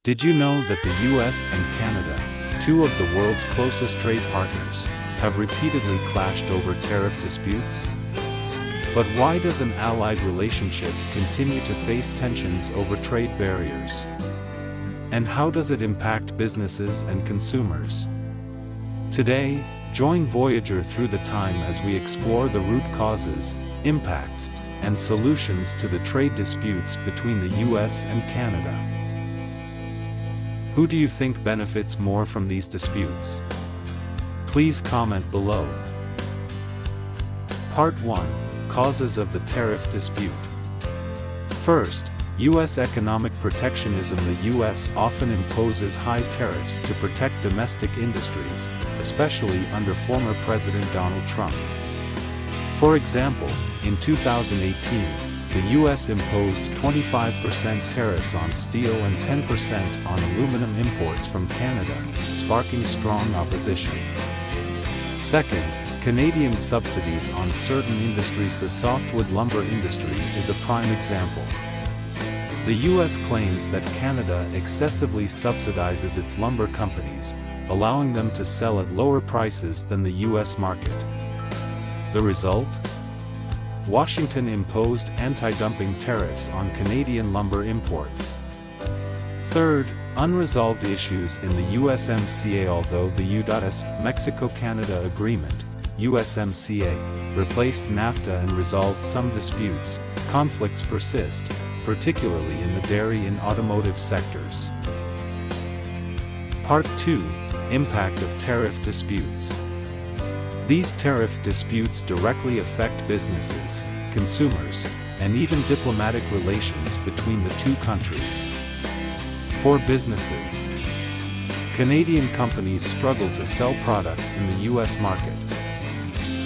Did you know that the US and Canada, two of the world's closest trade partners, have repeatedly clashed over tariff disputes? But why does an allied relationship continue to face tensions over trade barriers? And how does it impact businesses and consumers? Today, join Voyager through the time as we explore the root causes, impacts, and solutions to the trade disputes between the US and Canada. Who do you think benefits more from these disputes? Please comment below. Part 1. Causes of the tariff dispute. First, U.S. economic protectionism. The U.S. often imposes high tariffs to protect domestic industries, especially under former President Donald Trump. For example, in 2018, the U.S. imposed 25% tariffs on steel and 10% on aluminum imports from Canada, sparking strong opposition. Second, Canadian subsidies on certain industries. The softwood lumber industry is a prime example. The U.S. claims that Canada excessively subsidizes its lumber companies, allowing them to sell at lower prices than the U.S. market. The result? Washington imposed anti-dumping tariffs on Canadian lumber imports. Third, unresolved issues in the USMCA. Although the U.S. Mexico-Canada Agreement, USMCA, replaced NAFTA and resolved some disputes, conflicts persist, particularly in the dairy and automotive sectors. Part 2. Impact of tariff disputes. These tariff disputes directly affect businesses, consumers, and even diplomatic relations between the two countries. For businesses, Canadian companies struggle to sell products in the U.S. market.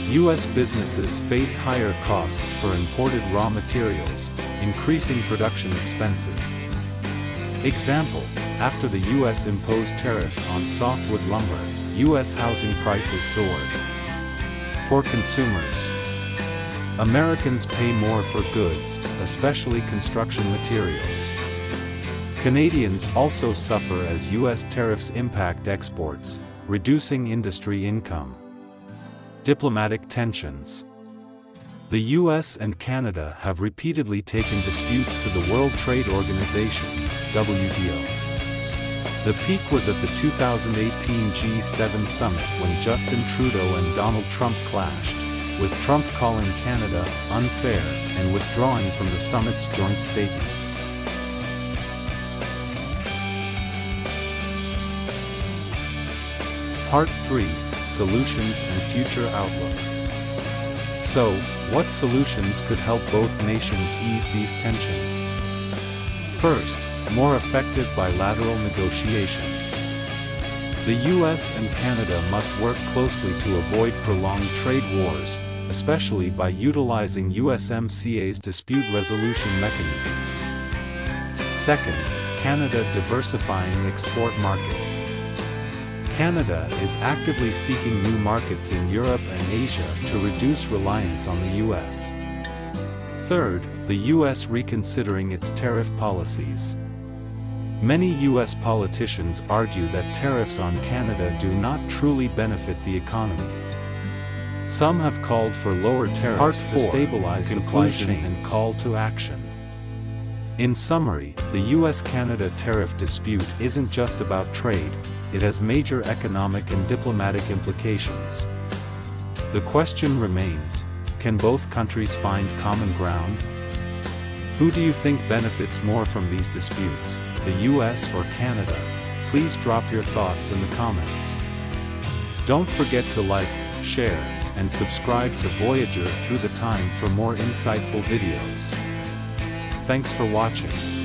U.S. businesses face higher costs for imported raw materials, increasing production expenses. Example, after the U.S. imposed tariffs on softwood lumber, U.S. housing prices soared. For consumers, Americans pay more for goods, especially construction materials. Canadians also suffer as U.S. tariffs impact exports, reducing industry income. Diplomatic tensions. The U.S. and Canada have repeatedly taken disputes to the World Trade Organization, WTO. The peak was at the 2018 G7 summit when Justin Trudeau and Donald Trump clashed, with Trump calling Canada unfair and withdrawing from the summit's joint statement. Part 3. Solutions and future outlook. So, what solutions could help both nations ease these tensions? First, more effective bilateral negotiations. The U.S. and Canada must work closely to avoid prolonged trade wars, especially by utilizing USMCA's dispute resolution mechanisms. Second, Canada diversifying export markets. Canada is actively seeking new markets in Europe and Asia to reduce reliance on the U.S. Third, the U.S. reconsidering its tariff policies. Many U.S. politicians argue that tariffs on Canada do not truly benefit the economy. Some have called for lower tariffs to stabilize supply chain and call to action. In summary, the U.S.-Canada tariff dispute isn't just about trade, it has major economic and diplomatic implications. The question remains, can both countries find common ground? Who do you think benefits more from these disputes, the US or Canada? Please drop your thoughts in the comments. Don't forget to like, share, and subscribe to Voyager through the time for more insightful videos. Thanks for watching.